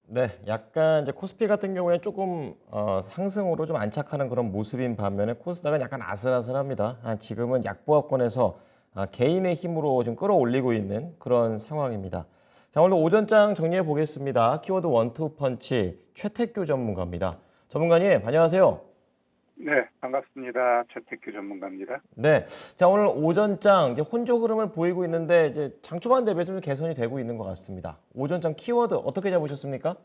네, 약간 이제 코스피 같은 경우에 조금 상승으로 좀 안착하는 그런 모습인 반면에 코스닥은 약간 아슬아슬합니다. 지금은 약보합권에서 개인의 힘으로 좀 끌어올리고 있는 그런 상황입니다. 자, 오늘 오전장 정리해 보겠습니다. 키워드 원투펀치 최태규 전문가입니다. 전문가님, 안녕하세요. 네, 반갑습니다. 최택규 전문가입니다. 네, 자 오늘 오전장 이제 혼조 흐름을 보이고 있는데 이제 장 초반 대비 좀 개선이 되고 있는 것 같습니다. 오전장 키워드 어떻게 잡으셨습니까?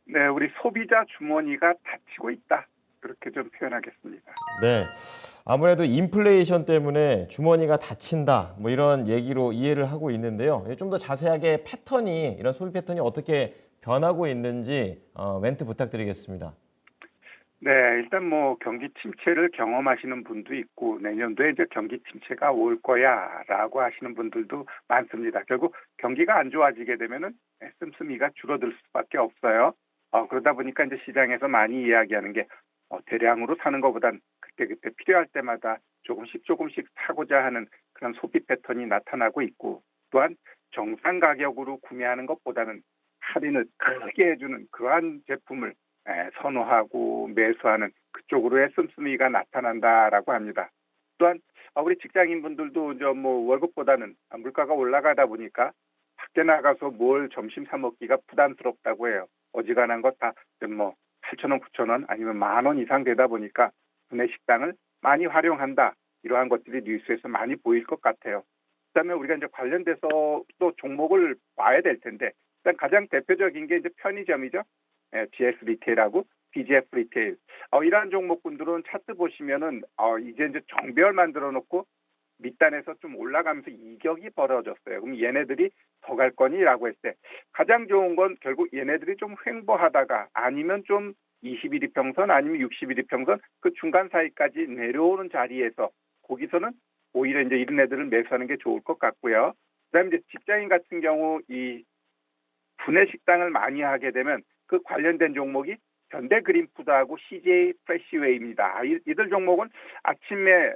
네, 우리 소비자 주머니가 닫히고 있다. 그렇게 좀 표현하겠습니다. 네. 아무래도 인플레이션 때문에 주머니가 닫힌다. 뭐 이런 얘기로 이해를 하고 있는데요. 좀 더 자세하게 패턴이, 이런 소비 패턴이 어떻게 변하고 있는지 멘트 부탁드리겠습니다. 네, 일단 뭐 경기 침체를 경험하시는 분도 있고 내년도에 이제 경기 침체가 올 거야라고 하시는 분들도 많습니다. 결국 경기가 안 좋아지게 되면은 씀씀이가 줄어들 수밖에 없어요. 그러다 보니까 이제 시장에서 많이 이야기하는 게 대량으로 사는 것보단 그때그때 필요할 때마다 조금씩 조금씩 사고자 하는 그런 소비 패턴이 나타나고 있고, 또한 정상 가격으로 구매하는 것보다는 할인을 크게 해주는 그러한 제품을 선호하고 매수하는 그쪽으로의 씀씀이가 나타난다라고 합니다. 또한 우리 직장인분들도 이제 뭐 월급보다는 물가가 올라가다 보니까 밖에 나가서 뭘 점심 사 먹기가 부담스럽다고 해요. 어지간한 것 다 뭐 8천 원, 9천 원 아니면 10,000원 이상 되다 보니까 구내 식당을 많이 활용한다. 이러한 것들이 뉴스에서 많이 보일 것 같아요. 그다음에 우리가 이제 관련돼서 또 종목을 봐야 될 텐데, 일단 가장 대표적인 게 이제 편의점이죠. GS 리테일하고 BGF 리테일. 이러한 종목군들은 차트 보시면은 이제 정배열 만들어 놓고 밑단에서 좀 올라가면서 이격이 벌어졌어요. 그럼 얘네들이 더 갈 거니라고 했을 때 가장 좋은 건 결국 얘네들이 좀 횡보하다가 아니면 좀 21 이평선 아니면 61 이평선 그 중간 사이까지 내려오는 자리에서 거기서는 오히려 이제 이런 애들을 매수하는 게 좋을 것 같고요. 그다음에 이제 직장인 같은 경우 이 구내 식당을 많이 하게 되면 그 관련된 종목이 현대그린푸드하고 CJ 프레시웨이입니다. 이들 종목은 아침에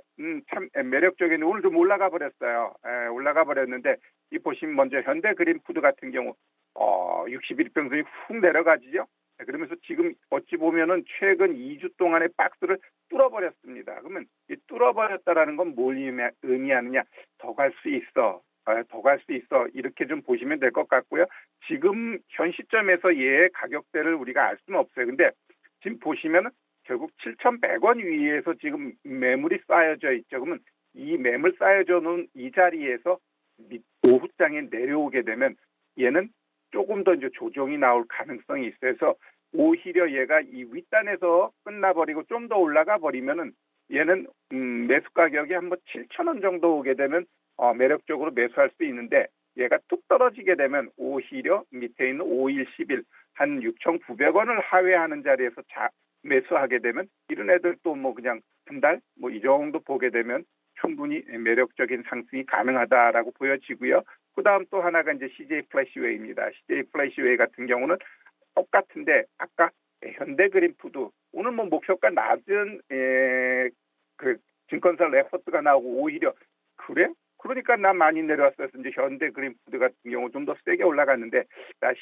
참 매력적인, 오늘 좀 올라가 버렸어요. 올라가 버렸는데 이 보시면 먼저 현대그린푸드 같은 경우 61평선이 훅 내려가지죠. 그러면서 지금 어찌 보면은 최근 2주 동안의 박스를 뚫어버렸습니다. 그러면 이 뚫어버렸다라는 건 뭘 의미하느냐? 더 갈 수 있어. 더 갈 수 있어. 이렇게 좀 보시면 될 것 같고요. 지금 현 시점에서 얘의 가격대를 우리가 알 수는 없어요. 근데 지금 보시면 결국 7,100원 위에서 지금 매물이 쌓여져 있죠. 그러면 이 매물 쌓여져 놓은 이 자리에서 오후장에 내려오게 되면 얘는 조금 더 이제 조정이 나올 가능성이 있어요. 그래서 오히려 얘가 이 윗단에서 끝나버리고 좀 더 올라가 버리면은 얘는 매수 가격이 한번 7,000원 정도 오게 되면 매력적으로 매수할 수 있는데, 얘가 툭 떨어지게 되면 오히려 밑에 있는 5일, 10일 한 6,900원을 하회하는 자리에서 매수하게 되면 이런 애들 또 뭐 그냥 한 달 뭐 이 정도 보게 되면 충분히 매력적인 상승이 가능하다라고 보여지고요. 그다음 또 하나가 이제 CJ 플래시웨이입니다. CJ 플래시웨이 같은 경우는 똑같은데 아까 현대그린푸드 오늘 뭐 목표가 낮은 그 증권사 레포트가 나오고 오히려 그래? 그러니까 나 많이 내려왔어요. 이제 현대그린푸드 같은 경우 좀 더 세게 올라갔는데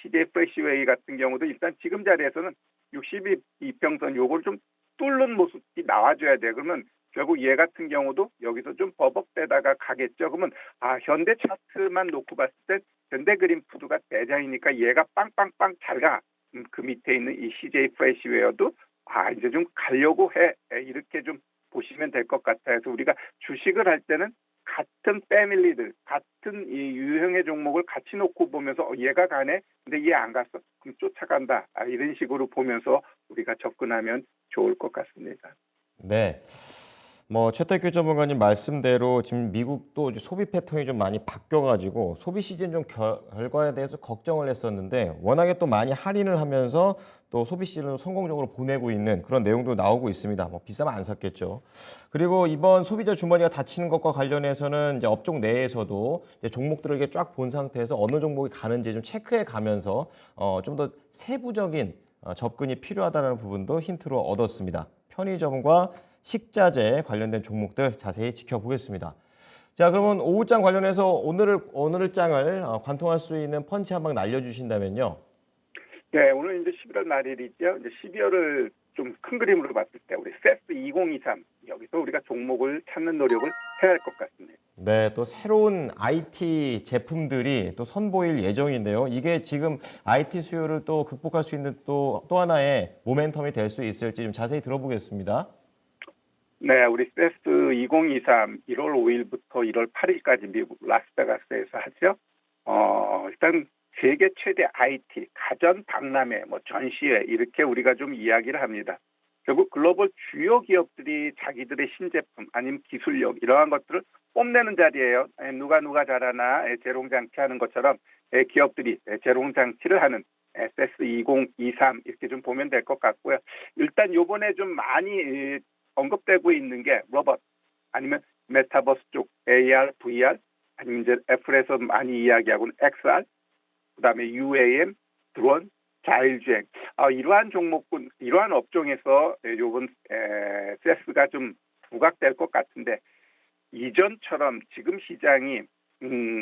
CJ 프레시웨이 같은 경우도 일단 지금 자리에서는 62평선 요걸 좀 뚫는 모습이 나와줘야 돼. 그러면 결국 얘 같은 경우도 여기서 좀 버벅대다가 가겠죠. 그러면 현대 차트만 놓고 봤을 때 현대그린푸드가 대장이니까 얘가 빵빵빵 잘 가. 그 밑에 있는 이 CJ 프레시웨어도 이제 좀 가려고 해. 이렇게 좀 보시면 될 것 같아요. 그래서 우리가 주식을 할 때는 같은 패밀리들, 같은 이 유형의 종목을 같이 놓고 보면서 얘가 가네? 근데 얘 안 갔어? 그럼 쫓아간다. 이런 식으로 보면서 우리가 접근하면 좋을 것 같습니다. 네. 뭐 최태규 전문가님 말씀대로 지금 미국도 이제 소비 패턴이 좀 많이 바뀌어가지고 소비 시즌 좀 결과에 대해서 걱정을 했었는데 워낙에 또 많이 할인을 하면서 또 소비 시즌을 성공적으로 보내고 있는 그런 내용도 나오고 있습니다. 뭐 비싸면 안 샀겠죠. 그리고 이번 소비자 주머니가 닫히는 것과 관련해서는 이제 업종 내에서도 이제 종목들을 이렇게 쫙 본 상태에서 어느 종목이 가는지 좀 체크해 가면서 좀 더 세부적인 접근이 필요하다는 부분도 힌트로 얻었습니다. 편의점과 식자재 관련된 종목들 자세히 지켜보겠습니다. 자, 그러면 오후장 관련해서 오늘 장을 관통할 수 있는 펀치 한 방 날려주신다면요. 네, 오늘 이제 11월 말일이죠. 이제 12월을 좀 큰 그림으로 봤을 때 우리 세스 2023 여기서 우리가 종목을 찾는 노력을 해야 할 것 같습니다. 네, 또 새로운 IT 제품들이 또 선보일 예정인데요. 이게 지금 IT 수요를 또 극복할 수 있는 또 하나의 모멘텀이 될 수 있을지 좀 자세히 들어보겠습니다. 네, 우리 세스 2023 1월 5일부터 1월 8일까지 미국 라스베가스에서 하죠. 일단 세계 최대 IT 가전 박람회, 뭐 전시회 이렇게 우리가 좀 이야기를 합니다. 결국 글로벌 주요 기업들이 자기들의 신제품 아니면 기술력 이러한 것들을 뽐내는 자리예요. 누가 잘하나 재롱장치하는 것처럼 기업들이 재롱장치를 하는 세스 2023 이렇게 좀 보면 될 것 같고요. 일단 요번에 좀 많이 언급되고 있는 게 로봇 아니면 메타버스 쪽 AR, VR 아니면 이제 애플에서 많이 이야기하고는 XR 그다음에 UAM, 드론, 자율주행 이러한 종목군, 이러한 업종에서 요번 세스가 좀 부각될 것 같은데 이전처럼 지금 시장이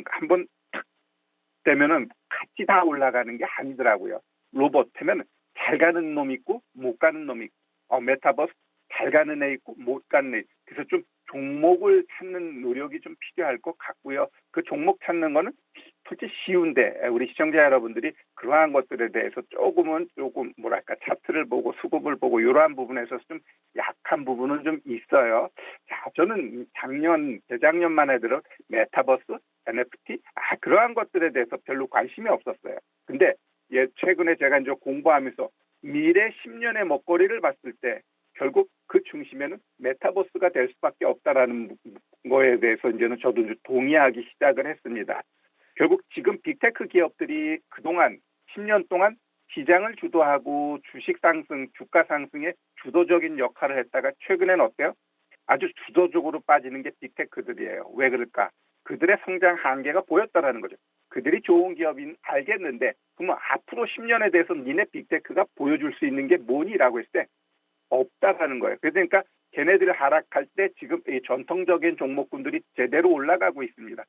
한번 탁 되면은 같이 다 올라가는 게 아니더라고요. 로봇 하면 잘 가는 놈 있고 못 가는 놈 있고 메타버스 잘 가는 애 있고 못 가는 애. 그래서 좀 종목을 찾는 노력이 좀 필요할 것 같고요. 그 종목 찾는 거는 솔직히 쉬운데 우리 시청자 여러분들이 그러한 것들에 대해서 조금 뭐랄까 차트를 보고 수급을 보고 이러한 부분에서 좀 약한 부분은 좀 있어요. 자, 저는 재작년만 해도 메타버스, NFT 그러한 것들에 대해서 별로 관심이 없었어요. 근데 최근에 제가 이제 공부하면서 미래 10년의 먹거리를 봤을 때 결국 그 중심에는 메타버스가 될 수밖에 없다라는 거에 대해서 이제는 저도 동의하기 시작을 했습니다. 결국 지금 빅테크 기업들이 그동안 10년 동안 시장을 주도하고 주식 상승, 주가 상승에 주도적인 역할을 했다가 최근엔 어때요? 아주 주도적으로 빠지는 게 빅테크들이에요. 왜 그럴까? 그들의 성장 한계가 보였다라는 거죠. 그들이 좋은 기업인 알겠는데 그러면 앞으로 10년에 대해서 니네 빅테크가 보여줄 수 있는 게 뭐니라고 했을 때 없다라는 거예요. 그러니까 걔네들이 하락할 때 지금 이 전통적인 종목군들이 제대로 올라가고 있습니다.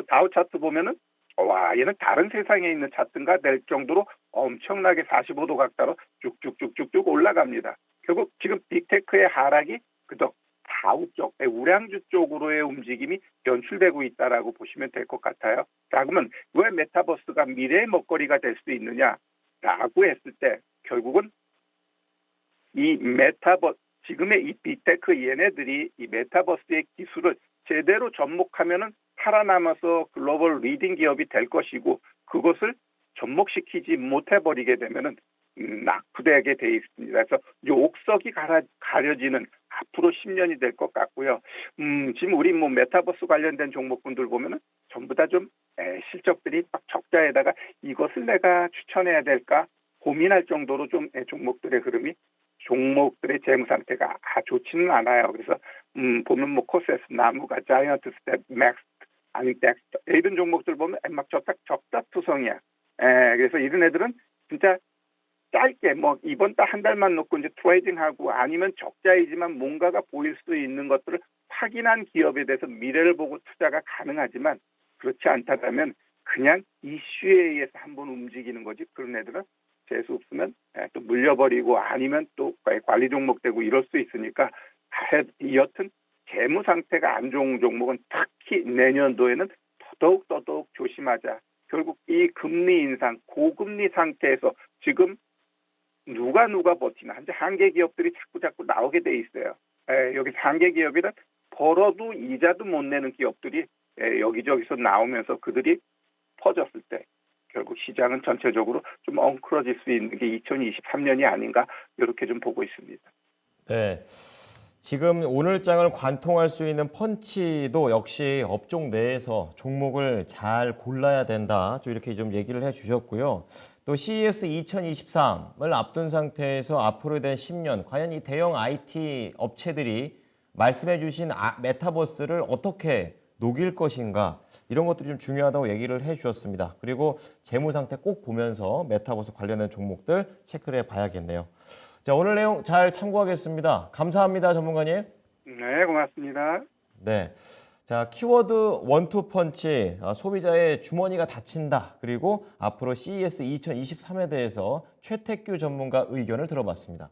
다우 차트 보면은 와 얘는 다른 세상에 있는 차트인가 될 정도로 엄청나게 45도 각도로 쭉쭉쭉쭉쭉 올라갑니다. 결국 지금 빅테크의 하락이 그저 다우 쪽, 우량주 쪽으로의 움직임이 연출되고 있다라고 보시면 될 것 같아요. 자, 그러면 왜 메타버스가 미래의 먹거리가 될 수 있느냐라고 했을 때 결국은 이 지금의 이 빅테크 얘네들이 이 메타버스의 기술을 제대로 접목하면은 살아남아서 글로벌 리딩 기업이 될 것이고 그것을 접목시키지 못해버리게 되면은 낙후되게 돼 있습니다. 그래서 이 옥석이 가려지는 앞으로 10년이 될 것 같고요. 지금 우리 뭐 메타버스 관련된 종목군들 보면은 전부 다 좀 실적들이 막 적자에다가 이것을 내가 추천해야 될까 고민할 정도로 좀 종목들의 재무 상태가 좋지는 않아요. 그래서 보면 뭐 코세스, 나무가, 자이언트 스텝, 맥스, 아니 덱스터 이런 종목들 보면 막 적자투성이야. 그래서 이런 애들은 진짜 짧게 뭐 이번 달 한 달만 놓고 이제 트레이딩하고 아니면 적자이지만 뭔가가 보일 수 있는 것들을 확인한 기업에 대해서 미래를 보고 투자가 가능하지만 그렇지 않다면 그냥 이슈에 의해서 한번 움직이는 거지. 그런 애들은 재수 없으면 또 물려버리고 아니면 또 관리 종목 되고 이럴 수 있으니까 여튼 재무 상태가 안 좋은 종목은 특히 내년도에는 더더욱 조심하자. 결국 이 금리 인상, 고금리 상태에서 지금 누가 버티나 한계 기업들이 자꾸 나오게 돼 있어요. 여기서 한계 기업이란 벌어도 이자도 못 내는 기업들이 여기저기서 나오면서 그들이 퍼졌을 때 결국 시장은 전체적으로 좀 엉클어질 수 있는 게 2023년이 아닌가 이렇게 좀 보고 있습니다. 네. 지금 오늘장을 관통할 수 있는 펀치도 역시 업종 내에서 종목을 잘 골라야 된다. 이렇게 좀 얘기를 해주셨고요. 또 CES 2023을 앞둔 상태에서 앞으로 된 10년, 과연 이 대형 IT 업체들이 말씀해주신 메타버스를 어떻게 녹일 것인가, 이런 것들이 좀 중요하다고 얘기를 해주셨습니다. 그리고 재무 상태 꼭 보면서 메타버스 관련된 종목들 체크를 해봐야겠네요. 자, 오늘 내용 잘 참고하겠습니다. 감사합니다, 전문가님. 네, 고맙습니다. 네. 자, 키워드 원투펀치, 소비자의 주머니가 닫힌다. 그리고 앞으로 CES 2023에 대해서 최태규 전문가 의견을 들어봤습니다.